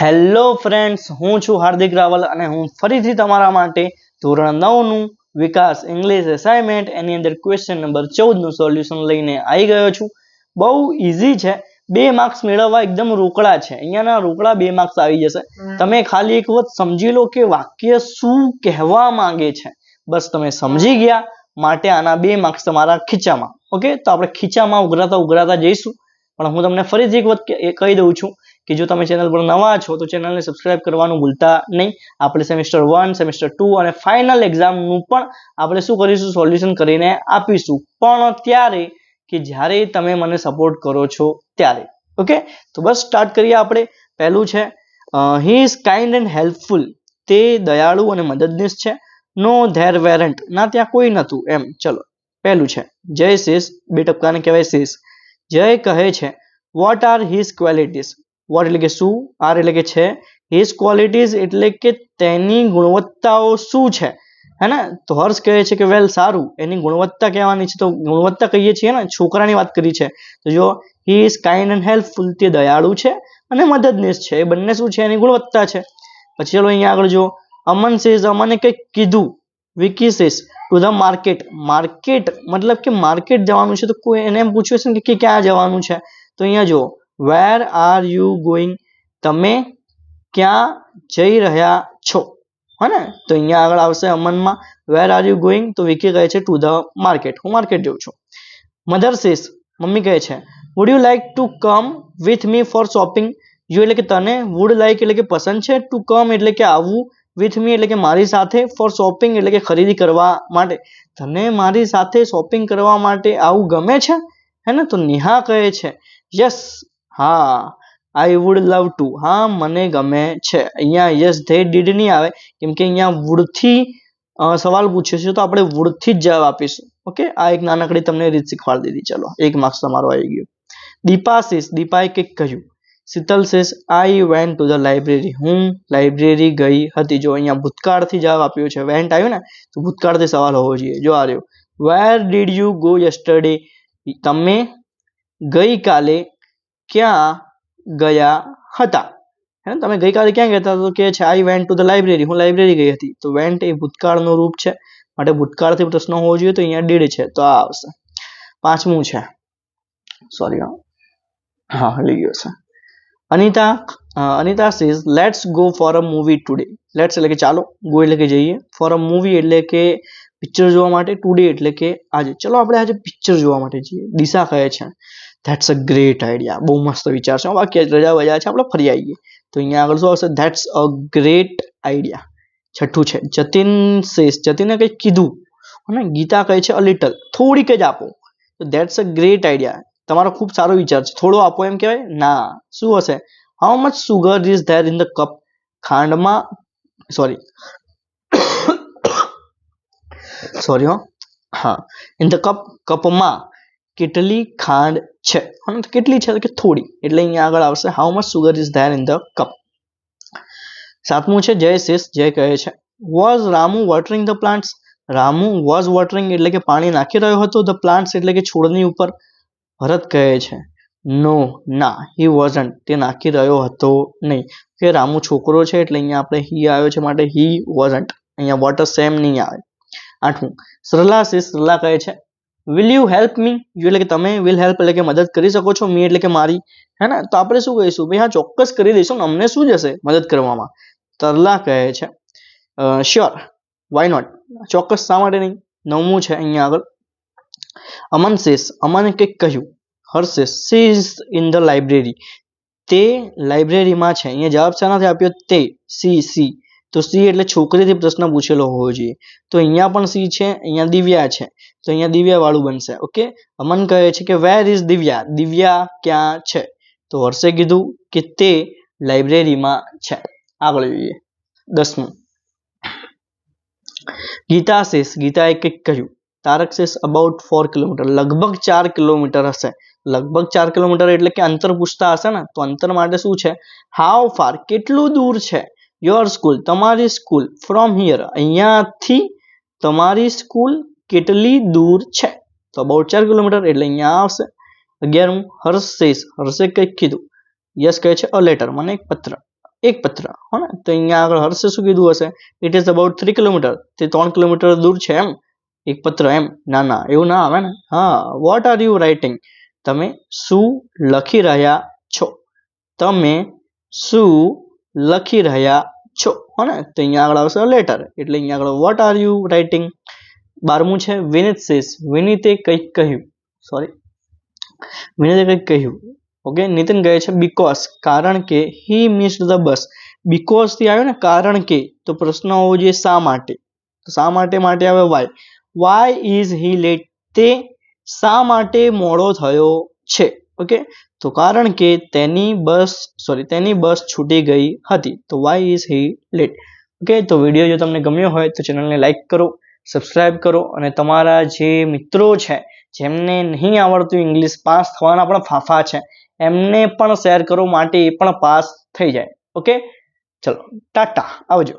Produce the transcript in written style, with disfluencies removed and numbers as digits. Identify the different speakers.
Speaker 1: Hello friends, હું છું હાર્દિક રાવલ અને હું ફરીથી તમારા માટે ધોરણ 9 નું વિકાસ ઇંગ્લિશ એસાઇનમેન્ટ એની અંદર ક્વેશ્ચન નંબર 14 નું સોલ્યુશન લઈને આવી ગયો છું. બહુ ઈઝી છે. 2 માર્ક્સ મેળવવા એકદમ રોકડા છે. અહીંયાના રોકડા 2 માર્ક્સ આવી જશે. તમે ખાલી એક વખત સમજી લો કે વાક્ય શું કહેવા માંગે છે. બસ તમે સમજી ગયા માટે આના 2 માર્ક્સ તમારા ખીચામાં. ઓકે, તો આપણે ખીચામાં ઉઘરાતા જઈશું. પણ હું તમને ફરીથી એક વખત કહી દઉં છું કે જો તમે ચેનલ પર નવા છો તો ચેનલને સબસ્ક્રાઇબ કરવાનું ભૂલતા નહીં. આપણે સેમેસ્ટર 1, સેમેસ્ટર 2 અને ફાઇનલ એક્ઝામનું પણ આપણે શું કરીશું, સોલ્યુશન કરીને આપીશું, પણ ત્યારે કે જ્યારે તમે મને સપોર્ટ કરો છો ત્યારે. ઓકે, તો બસ સ્ટાર્ટ કરીએ આપણે. પહેલું છે he is kind and helpful. તે દયાળુ અને મદદનીશ છે. No there વેરન્ટ. ના ત્યાં કોઈ નહોતું એમ. ચલો, પહેલું છે જય સીસ. 2 ટપકાને કહેવાય સીસ. જય કહે છે what are his qualities. What એટલે કે શું, આર એટલે કે છે, હિઝ ક્વોલિટીઝ એટલે કે તેની ગુણવત્તાઓ શું છે, હે ને. તો હર્ષ કહે છે કે વેલ સારું. એની ગુણવત્તા કહેવાની છે તો ગુણવત્તા કહીએ છીએ ને, છોકરાની વાત કરી છે. તો જો he is kind and helpful, તે દયાળુ છે અને મદદનીશ છે. એ બંને શું છે, એની ગુણવત્તા છે. પછી ચલો અહીંયા આગળ જો અમન સેઝ. અમને કંઈક કીધું. Vicky says two the market. Market મતલબ કે માર્કેટ જવાનું છે. તો કોઈ એને એમ પૂછ્યું છે કે ક્યાં જવાનું છે. તો અહીંયા જો વેર આર યુ ગોઈંગ. તમે ક્યાં જઈ રહ્યા છો, હે ને. તો અહીંયા આગળ આવશે અમનમાં વેર આર યુ ગોઈંગ. તો વિકી કહે છે ટુ ધ માર્કેટ. હું માર્કેટ જઉં છું. Mother says. મમ્મી કહે છે would you like to come with me for shopping. You એટલે કે તને, વુડ લાઈક એટલે કે પસંદ છે, ટુ કમ એટલે કે આવવું, વિથ મી એટલે કે મારી સાથે, ફોર શોપિંગ એટલે કે ખરીદી કરવા માટે. તને મારી સાથે શોપિંગ કરવા માટે આવું ગમે છે, હે ને. તો નેહા કહે છે યસ, હા, આઈ વુડ લવ ટુ. હા, મને ગમે છે. અહીંયા યસ ધે ડીડ નહીં આવે કેમ કે અહીંયા વુડથી સવાલ પૂછ્યો છે તો આપણે વુડથી જ જવાબ આપીશું. ઓકે, આ એક નાનકડી તમને રીત શીખવાડી દીધી. ચલો, 1 માર્ક્સ તમારો આવી ગયો. દીપા સેસ. દીપાએ કંઈક કહ્યું. Sheetal cess I went to the library. હું લાઇબ્રેરી ગઈ હતી. જો અહીંયા ભૂતકાળથી જવાબ આપ્યો છે, વેન્ટ આવ્યું ને, તો ભૂતકાળથી સવાલ હોવો જોઈએ. જો આ રહ્યો where did you go yesterday. તમે ગઈકાલે ક્યાં ગયા હતા, હે ને. તમે ગઈકાલે ક્યાં ગયા હતા તો કે છે I went to the library. હું લાઇબ્રેરી ગઈ હતી. તો વેન્ટ એ ભૂતકાળનું રૂપ છે માટે ભૂતકાળથી પ્રશ્ન હોવો જોઈએ. તો અહીંયા ડીડ છે તો આ આવશે. 5મું છે, સોરી, હા લઈ ગયો છે. Anita says let's go for a movie today. Let's એટલે કે ચાલો, ગો એટલે કે જઈએ, ફોર અ મૂવી એટલે કે પિક્ચર જોવા માટે, ટુડે એટલે કે આજે. ચલો આપણે આજે પિક્ચર જોવા માટે જઈએ. દિશા કહે છે ધેટ્સ અ ગ્રેટ આઈડિયા. બહુ મસ્ત વિચાર છે. બાકી રજા વજા છે, આપણે ફરી આવીએ. તો અહીંયા આગળ શું આવશે, ધેટ્સ અ ગ્રેટ આઈડિયા. 6થું છે જતીન સેઝ. જતીને કંઈક કીધું અને ગીતા કહે છે અ લિટલ. થોડીક જ આપો. તો ધેટ્સ અ ગ્રેટ આઈડિયા. તમારો ખૂબ સારો વિચાર છે, થોડો આપો એમ કહેવાય ના. શું હશે, how much sugar is there in the cup. ખાંડમાં, સોરી હા, ઇન ધ કપ, કપમાં કેટલી ખાંડ છે. કેટલી છે કે થોડી, એટલે અહીંયા આગળ આવશે how much sugar is there in the cup. 7મું છે જય સેસ. જય કહે છે was Ramu watering the plants. Ramu was watering એટલે કે પાણી નાખી રહ્યો હતો, ધ પ્લાન્ટ્સ એટલે કે છોડની ઉપર. ભરત કહે છે નો, ના, હી વોઝન્ટ, તે નાખી રહ્યો હતો નહીં. કે રામુ છોકરો છે એટલે અહીંયા આપણે હી આવ્યો છે માટે હી વોઝન્ટ. અહીંયા વોટર સેમ નહીં આવે. 8મું સરલા સેસ. સરલા કહે છે will you help me. You એટલે કે તમે, વિલ હેલ્પ એટલે કે મદદ કરી શકો છો, મી એટલે કે મારી, હે ને. તો આપણે શું કહીશું, ભાઈ હા ચોક્કસ કરી દઈશું ને, અમને શું જશે મદદ કરવામાં. તરલા કહે છે શ્યોર, વાય નોટ, ચોક્કસ શા માટે નહીં. 9મું છે અહીંયા આગળ અમન સેસ. અમને કંઈક કહ્યું. Harsh says she is in the library. તે લાઇબ્રેરીમાં છે. અહીંયા જવાબ શાનાથી આપ્યો, તે, સી. તો સી એટલે છોકરીથી પ્રશ્ન પૂછેલો હોવો જોઈએ. તો અહીંયા પણ સી છે, અહીંયા દિવ્યા છે, તો અહીંયા દિવ્યા વાળું બનશે. ઓકે, અમન કહે છે કે વેર ઇઝ દિવ્યા. દિવ્યા ક્યાં છે. તો હર્ષે કીધું કે તે લાઇબ્રેરીમાં છે. આગળ જોઈએ. 10મું ગીતા સેસ. ગીતાએ કંઈક કહ્યું. Tarak says about 4 kilometre. લગભગ 4 કિલોમીટર હશે. લગભગ 4 કિલોમીટર એટલે કે અંતર પૂછતા હશે ને, તો અંતર માટે શું છે, હાઉ ફાર, કેટલું દૂર છે, યોર સ્કૂલ, તમારી સ્કૂલ, ફ્રોમ હિયર, અહીંયાથી તમારી સ્કૂલ કેટલી દૂર છે. તો અબાઉટ 4 કિલોમીટર એટલે અહીંયા આવશે. 11મું હર્ષ સેસ. હર્ષે કંઈક કીધું. યસ કહે છે અ લેટર, મને એક પત્ર. એક પત્ર હો ને તો અહીંયા આગળ હર્ષે શું કીધું હશે ઇટ ઇઝ અબાઉટ 3 કિલોમીટર તે 3 કિલોમીટર દૂર છે એમ એક પત્ર એમ ના એવું ના આવે ને હા વોટ આર યુ રાઇટિંગ તમે શું લખી રહ્યા છો તમે શું લખી રહ્યા છો હો ને તો અહીંયા આગળ આવશે લેટર એટલે અહીંયા આગળ વોટ આર યુ રાઇટિંગ 12મું છે વિનીત સેસ વિનીતે કંઈક કહ્યું વિનીતે કંઈક કહ્યું ઓકે નીતિન કહે છે બીકોઝ કારણ કે હી મિસ્ડ ધ બસ બીકોઝ થી આવ્યો ને કારણ કે તો પ્રશ્ન હોવો જોઈએ શા માટે તો શા માટે આવે વાય ઇઝ હી લેટ તે શા માટે મોડો થયો છે ઓકે તો કારણ કે તેની બસ છૂટી ગઈ હતી તો why is he late okay તો વિડીયો જો તમને ગમ્યો હોય તો ચેનલને લાઈક કરો સબસ્ક્રાઇબ કરો અને તમારા જે મિત્રો છે જેમને નહીં આવડતું ઇંગ્લિશ પાસ થવાના પણ ફાફા છે એમને પણ શેર કરો માટે એ પણ પાસ થઈ જાય ઓકે ચલો ટાટા આવજો